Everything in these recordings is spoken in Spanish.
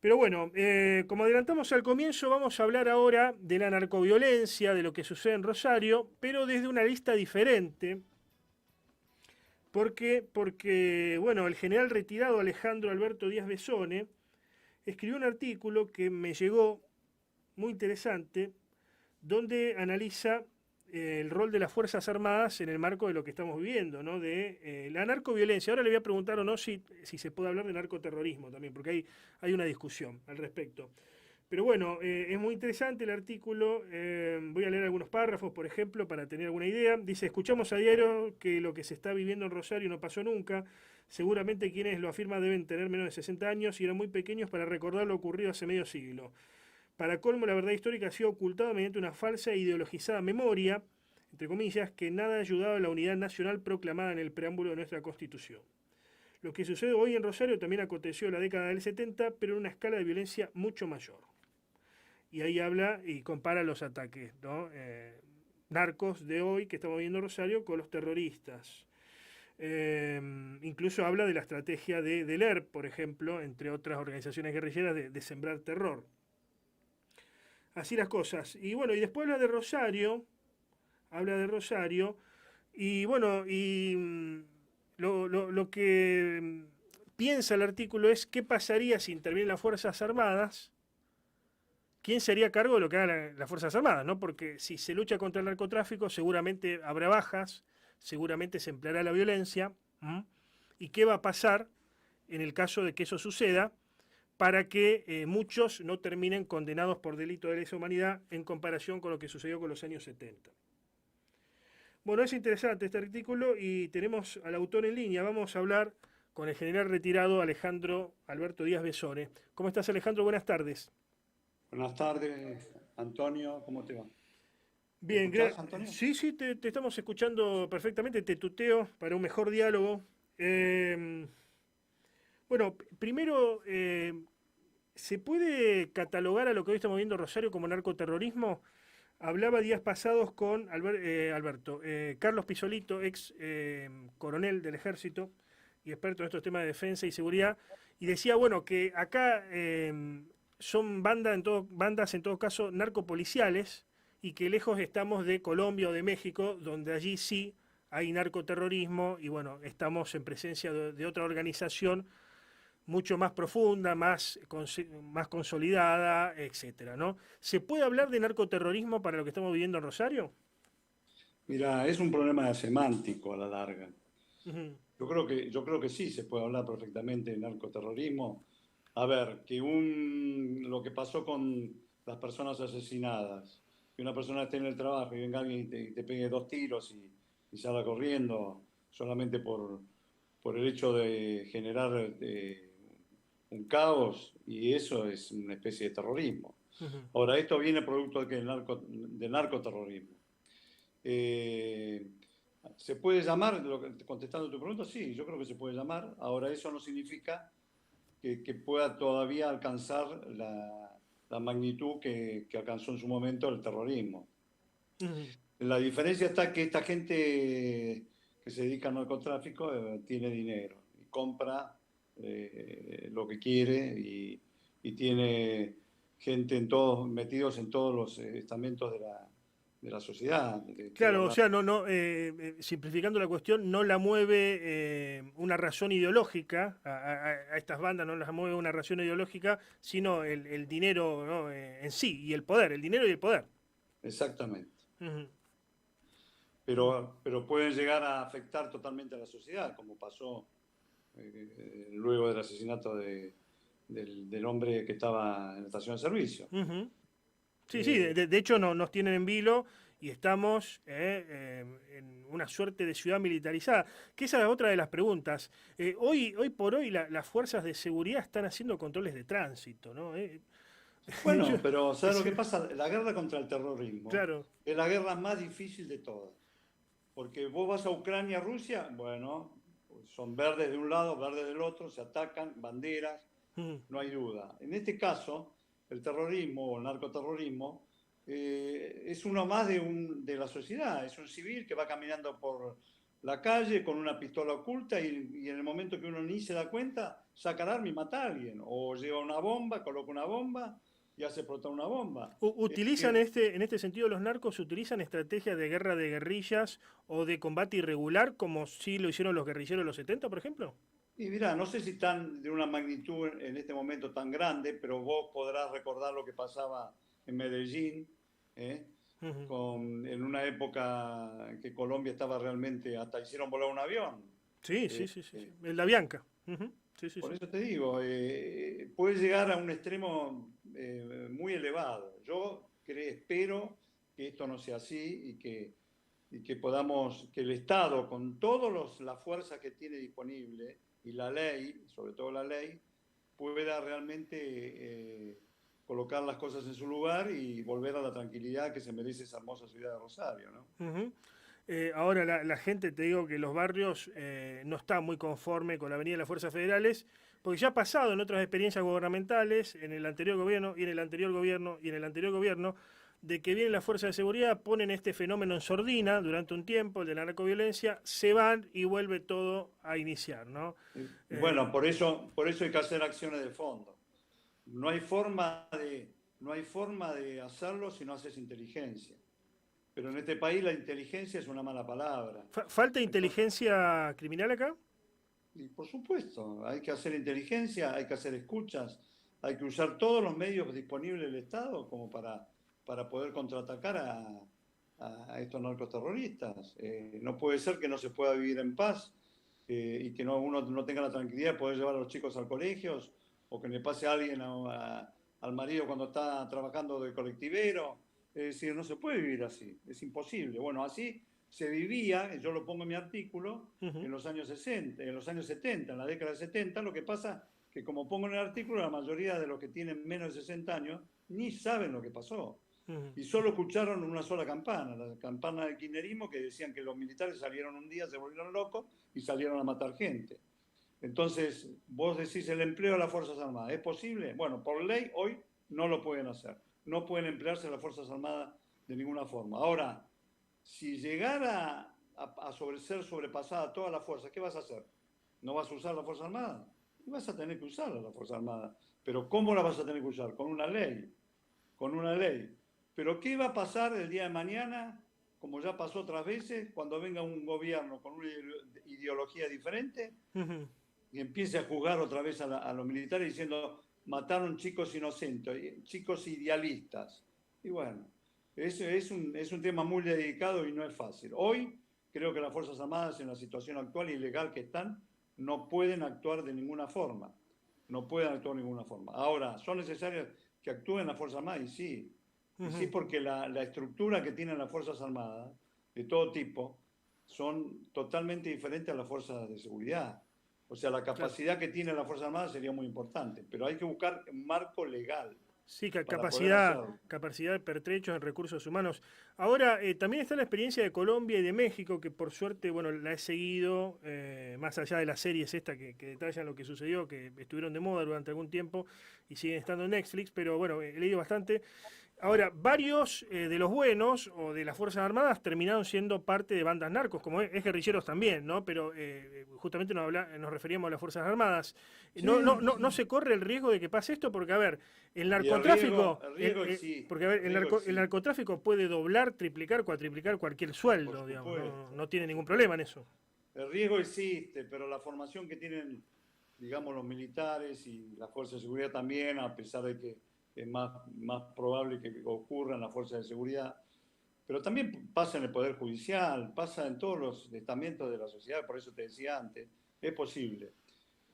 Pero bueno, como adelantamos al comienzo, vamos a hablar ahora de la narcoviolencia, de lo que sucede en Rosario, pero desde una lista diferente. ¿Por qué? Porque, bueno, el general retirado Alejandro Alberto Díaz Besone escribió un artículo que me llegó muy interesante, donde analiza el rol de las Fuerzas Armadas en el marco de lo que estamos viviendo, ¿no? De la narcoviolencia. Ahora le voy a preguntar o no si se puede hablar de narcoterrorismo también, porque hay una discusión al respecto. Pero bueno, es muy interesante el artículo. Voy a leer algunos párrafos, por ejemplo, para tener alguna idea. Dice, escuchamos a diario que lo que se está viviendo en Rosario no pasó nunca. Seguramente quienes lo afirman deben tener menos de 60 años y eran muy pequeños para recordar lo ocurrido hace medio siglo. Para colmo, la verdad histórica ha sido ocultada mediante una falsa e ideologizada memoria, entre comillas, que nada ha ayudado a la unidad nacional proclamada en el preámbulo de nuestra Constitución. Lo que sucede hoy en Rosario también aconteció en la década del 70, pero en una escala de violencia mucho mayor. Y ahí habla y compara los ataques, ¿no? Narcos de hoy que estamos viendo en Rosario con los terroristas. Incluso habla de la estrategia del ERP, por ejemplo, entre otras organizaciones guerrilleras, de sembrar terror. Así las cosas. Y bueno, y después habla de Rosario, y bueno, lo que piensa el artículo es qué pasaría si intervienen las Fuerzas Armadas, quién sería a cargo de lo que hagan las Fuerzas Armadas, ¿no? Porque si se lucha contra el narcotráfico, seguramente habrá bajas, seguramente se empleará la violencia, ¿m? ¿Y qué va a pasar en el caso de que eso suceda? Para que muchos no terminen condenados por delito de lesa humanidad en comparación con lo que sucedió con los años 70. Bueno, es interesante este artículo y tenemos al autor en línea. Vamos a hablar con el general retirado Alejandro Alberto Díaz Besone. ¿Cómo estás, Alejandro? Buenas tardes. Buenas tardes, Antonio, ¿cómo te va? ¿Me Bien, escuchás, Antonio? sí, sí, te estamos escuchando perfectamente, te tuteo para un mejor diálogo. Eh, bueno, primero, ¿se puede catalogar a lo que hoy estamos viendo Rosario como narcoterrorismo? Hablaba días pasados con Alberto, Carlos Pisolito, ex coronel del ejército y experto en estos temas de defensa y seguridad, y decía, bueno, que acá son bandas en todo caso narcopoliciales y que lejos estamos de Colombia o de México, donde allí sí hay narcoterrorismo y bueno, estamos en presencia de otra organización mucho más profunda, más consolidada, etcétera, ¿no? ¿Se puede hablar de narcoterrorismo para lo que estamos viviendo en Rosario? Mira, es un problema semántico a la larga. Ujú. Yo creo que sí se puede hablar perfectamente de narcoterrorismo. A ver, lo que pasó con las personas asesinadas, que una persona esté en el trabajo y venga alguien y te pegue dos tiros y salga corriendo solamente por el hecho de generar un caos, y eso es una especie de terrorismo. Ujú. Ahora, esto viene producto de que del narcoterrorismo. Eh, ¿Se puede llamar, contestando tu pregunta? Sí, yo creo que se puede llamar. Ahora, eso no significa que pueda todavía alcanzar la magnitud que alcanzó en su momento el terrorismo. Ujú. La diferencia está que esta gente que se dedica al narcotráfico tiene dinero y compra lo que quiere, y tiene gente metidos en todos los estamentos de la sociedad. Quiero Claro, o hablar. sea, simplificando la cuestión, no la mueve una razón ideológica, a estas bandas no las mueve una razón ideológica, sino el dinero, ¿no? En sí, y el poder, el dinero y el poder. Exactamente. Ujú. Pero pueden llegar a afectar totalmente a la sociedad, como pasó luego del asesinato del hombre que estaba en la estación de servicio. Ujú. Sí, sí, Eh, de hecho nos tienen en vilo y estamos en una suerte de ciudad militarizada, que esa es otra de las preguntas. Hoy por hoy las fuerzas de seguridad están haciendo controles de tránsito, ¿no? Yo- bueno, pero ¿sabes lo es- que pasa? La guerra contra el terrorismo claro. es la guerra más difícil de todas. Porque vos vas a Ucrania, Rusia, bueno, pues son verdes de un lado, verdes del otro, se atacan, banderas, Ujú. no hay duda. En este caso, el terrorismo o el narcoterrorismo es uno más de la sociedad, es un civil que va caminando la calle con una pistola oculta y en el momento que uno ni se da cuenta, saca el arma y mata a alguien. O lleva una bomba, coloca una bomba y hace explotar una bomba. Es ¿Utilizan decir, en este sentido los narcos, utilizan estrategias de guerra de guerrillas o de combate irregular como sí lo hicieron los guerrilleros de los 70, por ejemplo? y mirá, no sé si están de una magnitud en este momento tan grande, pero vos podrás recordar lo que pasaba en Medellín, ¿eh? Ujú. En una época en que Colombia estaba realmente, hasta hicieron volar un avión. Sí, sí, Eh, sí, sí, sí. eh, El La Bianca. Ujú. Sí, sí, por sí. eso te digo, puede llegar a un extremo muy elevado. Espero que esto no sea así y que podamos, que el Estado, con todas las fuerzas que tiene disponible y la ley, sobre todo la ley, pueda realmente colocar las cosas en su lugar y volver a la tranquilidad que se merece esa hermosa ciudad de Rosario, ¿no? Ujú. Ahora la gente, te digo que los barrios no está muy conforme con la venida de las fuerzas federales, porque ya ha pasado en otras experiencias gubernamentales, en el anterior gobierno y en el anterior gobierno y en el anterior gobierno, de que vienen las fuerzas de seguridad, ponen este fenómeno en sordina durante un tiempo, el de la narcoviolencia, se van y vuelve todo a iniciar, ¿no? Y bueno, Eh, por eso hay que hacer acciones de fondo. No hay forma no hay forma de hacerlo si no haces inteligencia. Pero en este país la inteligencia es una mala palabra. ¿Falta Entonces, inteligencia criminal acá? y por supuesto, hay que hacer inteligencia, hay que hacer escuchas, hay que usar todos los medios disponibles del Estado como para poder contraatacar a estos narcoterroristas. No puede ser que no se pueda vivir en paz y que uno no tenga la tranquilidad de poder llevar a los chicos al colegio o que le pase a alguien al marido cuando está trabajando de colectivero. Es decir, no se puede vivir así, es imposible. Bueno, así se vivía, yo lo pongo en mi artículo, Ujú, en los años 60, en los años 70, en la década de 70, lo que pasa que como pongo en el artículo, la mayoría de los que tienen menos de 60 años ni saben lo que pasó. ujú. Y solo escucharon una sola campana, la campana del kirchnerismo, que decían que los militares salieron un día, se volvieron locos y salieron a matar gente. Entonces, vos decís el empleo de las Fuerzas Armadas, ¿es posible? Bueno, por ley hoy no lo pueden hacer. No pueden emplearse las Fuerzas Armadas de ninguna forma. Ahora, si llegara ser sobrepasada toda la fuerza, ¿qué vas a hacer? ¿No vas a usar la Fuerza Armada? Y vas a tener que usar la Fuerza Armada. Pero ¿cómo la vas a tener que usar? Con una ley. Con una ley. Pero ¿qué va a pasar el día de mañana, como ya pasó otras veces, cuando venga un gobierno con una ideología diferente Ujú. y empiece a juzgar otra vez a los militares diciendo mataron chicos inocentes, chicos idealistas? Y bueno, es un tema muy delicado y no es fácil. Hoy creo que las Fuerzas Armadas en la situación actual y legal que están no pueden actuar de ninguna forma. No pueden actuar de ninguna forma. Ahora, ¿son necesarias que actúen las Fuerzas Armadas? Y sí Ujú. porque la estructura que tienen las Fuerzas Armadas, de todo tipo, son totalmente diferentes a las fuerzas de seguridad. O sea, la Claro. capacidad que tiene la Fuerza Armada sería muy importante, pero hay que buscar un marco legal Sí, para poder hacerlo. capacidad de pertrechos en recursos humanos. Ahora, también está la experiencia de Colombia y de México, que por suerte, bueno, la he seguido, más allá de las series esta que detallan lo que sucedió, que estuvieron de moda durante algún tiempo y siguen estando en Netflix, pero bueno, he leído bastante. Ahora, varios de los buenos o de las Fuerzas Armadas terminaron siendo parte de bandas narcos, como es guerrilleros también, ¿no? Pero justamente nos referíamos a las Fuerzas Armadas. Sí, No sí. se corre el riesgo de que pase esto, porque, a ver, el Y narcotráfico, el riesgo existe, porque, a ver, el riesgo el existe. narcotráfico puede doblar, triplicar, cuatriplicar cualquier Por sueldo, digamos, supuesto, no por tiene ningún problema supuesto. en eso. El riesgo existe, pero la formación que tienen, digamos, los militares y las fuerzas de seguridad también, a pesar de que es más probable que ocurra en las fuerzas de seguridad, pero también pasa en el Poder Judicial, pasa en todos los estamentos de la sociedad, por eso te decía antes, es posible.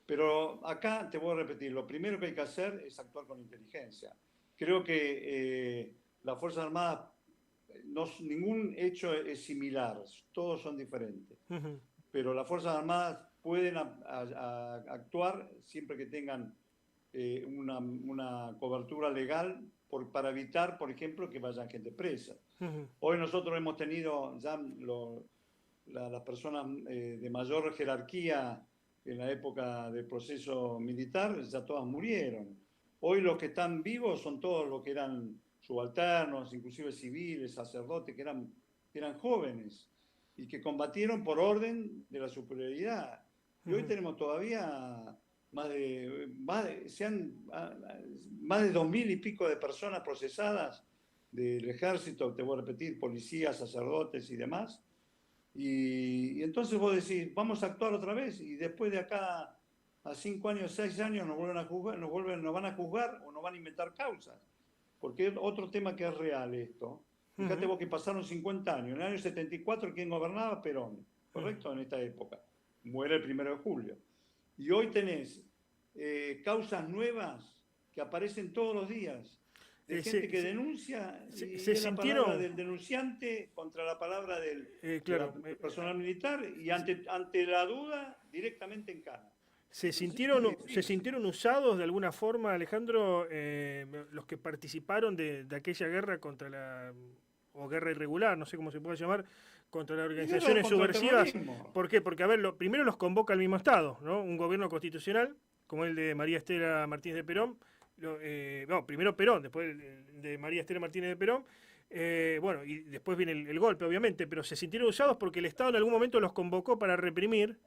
Pero acá te voy a repetir, lo primero que hay que hacer es actuar con inteligencia. Creo que las Fuerzas Armadas, ningún hecho es similar, todos son diferentes, Ujú, pero las Fuerzas Armadas pueden actuar siempre que tengan una cobertura legal para evitar, por ejemplo, que vayan gente presa. ujú, Hoy nosotros hemos tenido ya las personas de mayor jerarquía en la época del proceso militar, ya todas murieron. Hoy los que están vivos son todos los que eran subalternos, inclusive civiles, sacerdotes, que eran jóvenes. y que combatieron por orden de la superioridad. Y hoy tenemos todavía más de 2.000 y pico de personas procesadas del ejército, te voy a repetir, policías, sacerdotes y demás. Y entonces vos decís, vamos a actuar otra vez, y después de acá a 5 años, 6 años nos vuelven a juzgar, nos van a juzgar o nos van a inventar causas. Porque es otro tema que es real esto. Fíjate vos que pasaron 50 años. En el año 74, ¿quién gobernaba? Perón, ¿correcto? En esta época. Muere el 1 de julio. Y hoy tenés causas nuevas que aparecen todos los días, de gente que denuncia, y es la palabra del denunciante contra la palabra del personal militar, y ante la duda, directamente en cana. ¿Se sintieron usados de alguna forma, Alejandro, los que participaron de aquella guerra o guerra irregular, no sé cómo se puede llamar, contra las organizaciones subversivas? ¿Por qué? Porque, a ver, primero los convoca el mismo Estado, ¿no? Un gobierno constitucional, como el de María Estela Martínez de Perón. Primero Perón, después el de María Estela Martínez de Perón. Bueno, y después viene el golpe, obviamente, pero se sintieron usados porque el Estado en algún momento los convocó para reprimir,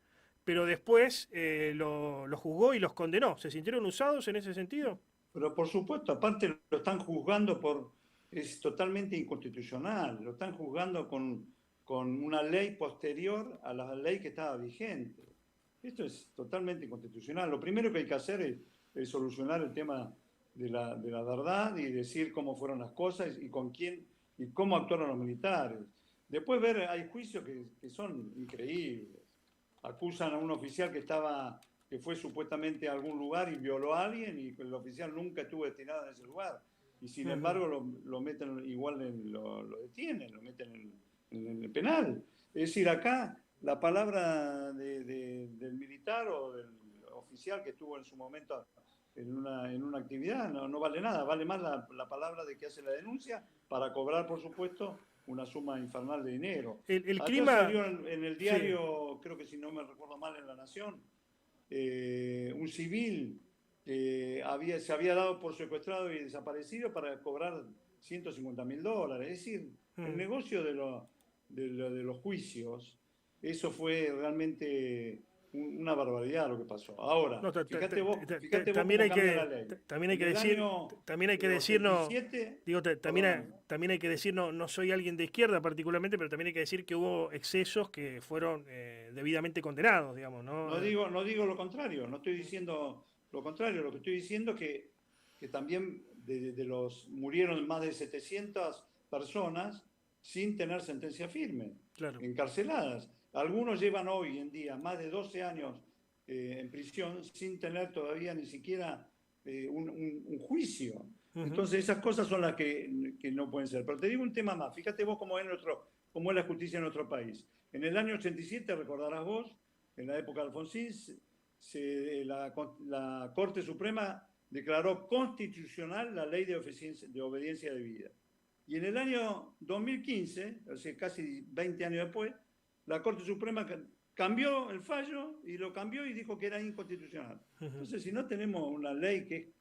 pero después lo juzgó y los condenó. ¿Se sintieron usados en ese sentido? Pero por supuesto, aparte lo están juzgando es totalmente inconstitucional, lo están juzgando con una ley posterior a la ley que estaba vigente. Esto es totalmente inconstitucional. Lo primero que hay que hacer es solucionar el tema de la verdad y decir cómo fueron las cosas y con quién y cómo actuaron los militares. Después hay juicios que son increíbles. Acusan a un oficial que fue supuestamente a algún lugar y violó a alguien, y el oficial nunca estuvo destinado en ese lugar. Y sin embargo lo meten igual, lo detienen, lo meten en el penal. Es decir, acá la palabra del militar o del oficial que estuvo en su momento en una actividad no vale nada, vale más la palabra de que hace la denuncia para cobrar, por supuesto, una suma infernal de dinero. El acá clima salió en el diario, creo que si no me recuerdo mal, en La Nación, un civil que se había dado por secuestrado y desaparecido para cobrar $150.000. Es decir, el negocio de los juicios, eso fue realmente una barbaridad lo que pasó. Ahora, fíjate vos también cómo cambia la ley. También hay que decir, también hay que decir, no soy alguien de izquierda particularmente, pero también hay que decir que hubo excesos que fueron debidamente condenados, digamos, ¿no? No digo lo contrario, no estoy diciendo lo contrario, lo que estoy diciendo es que también murieron más de 700 personas sin tener sentencia firme, encarceladas. Algunos llevan hoy en día más de 12 años en prisión sin tener todavía ni siquiera un juicio. Entonces esas cosas son las que no pueden ser. Pero te digo un tema más, fíjate vos cómo es la justicia en nuestro país. En el año 87, recordarás vos, en la época de Alfonsín, la Corte Suprema declaró constitucional la ley de obediencia debida. Y en el año 2015, o sea, casi 20 años después, la Corte Suprema cambió el fallo y lo cambió y dijo que era inconstitucional. Entonces, si no tenemos una ley que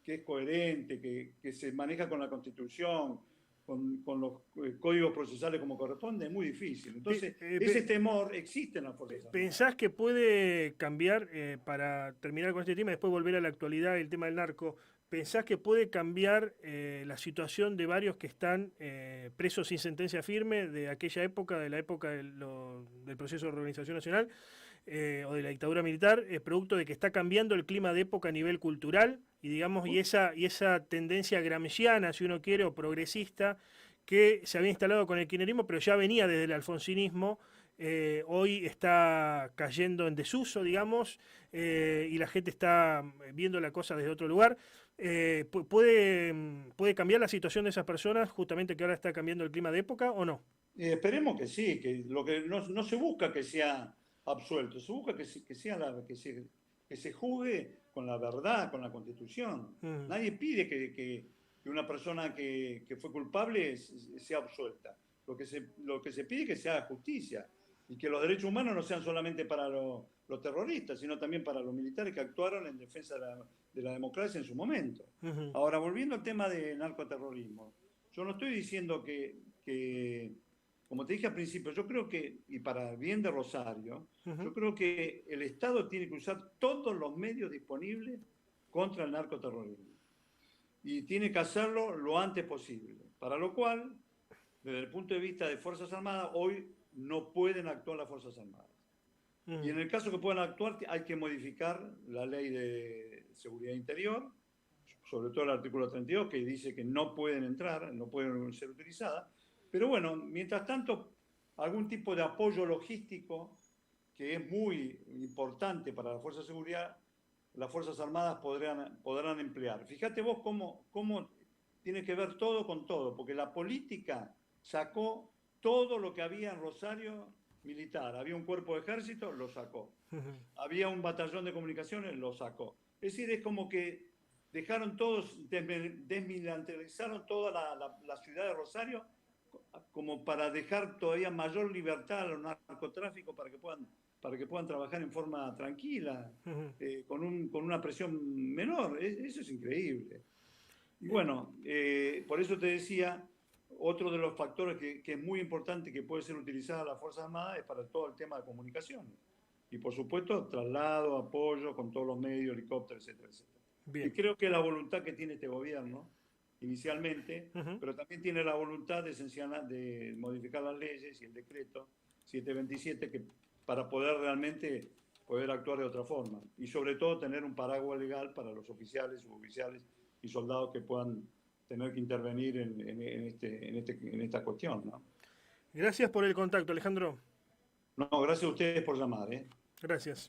es coherente, que se maneja con la Constitución, con los códigos procesales como corresponde, es muy difícil. Entonces, ese temor existe en las Fuerzas Armadas. ¿Pensás que puede cambiar, para terminar con este tema y después volver a la actualidad, el tema del narco? ¿Pensás que puede cambiar la situación de varios que están presos sin sentencia firme de aquella época, de la época del proceso de reorganización nacional o de la dictadura militar, producto de que está cambiando el clima de época a nivel cultural y digamos y esa tendencia gramsciana, si uno quiere, o progresista, que se había instalado con el kirchnerismo, pero ya venía desde el alfonsinismo, hoy está cayendo en desuso, digamos, y la gente está viendo la cosa desde otro lugar? ¿Puede cambiar la situación de esas personas, justamente que ahora está cambiando el clima de época, o no? Esperemos que sí, que lo que no se busca que sea absuelto, se busca que se juzgue con la verdad, con la Constitución. Nadie pide que una persona que fue culpable sea absuelta. Lo que se pide es que se haga justicia y que los derechos humanos no sean solamente para los terroristas, sino también para los militares que actuaron en defensa de la democracia en su momento. Ahora, volviendo al tema del narcoterrorismo, yo no estoy diciendo que como te dije al principio, yo creo que, y para el bien de Rosario, Ujú. yo creo que el Estado tiene que usar todos los medios disponibles contra el narcoterrorismo. Y tiene que hacerlo lo antes posible. Para lo cual, desde el punto de vista de Fuerzas Armadas, hoy no pueden actuar las Fuerzas Armadas. Y Mm. en el caso que puedan actuar, hay que modificar la ley de seguridad interior, sobre todo el artículo 32, que dice que no pueden entrar, no pueden ser utilizadas. Pero bueno, mientras tanto, algún tipo de apoyo logístico, que es muy importante para la Fuerza de Seguridad, las Fuerzas Armadas podrán emplear. Fíjate vos cómo tiene que ver todo con todo, porque la política sacó todo lo que había en Rosario militar. Había un cuerpo de ejército, lo sacó. Ujú. Había un batallón de comunicaciones, lo sacó. Es decir, es como que dejaron todos, desmilitarizaron toda la ciudad de Rosario como para dejar todavía mayor libertad a los narcotráficos para que puedan trabajar en forma tranquila, Ujú. con una presión menor. Eso es increíble. Y bueno, por eso te decía, otro de los factores que es muy importante que puede ser utilizada la Fuerza Armada es para todo el tema de comunicaciones. Y por supuesto, traslado, apoyo con todos los medios, helicópteros, etcétera, etcétera. Bien. Que creo que es la voluntad que tiene este gobierno inicialmente, Ujú. pero también tiene la voluntad de modificar las leyes y el decreto 727 para poder realmente poder actuar de otra forma. Y sobre todo tener un paraguas legal para los oficiales, suboficiales y soldados que puedan tener que intervenir en esta cuestión, ¿no? Gracias por el contacto, Alejandro. No, gracias a ustedes por llamar, ¿eh? Gracias.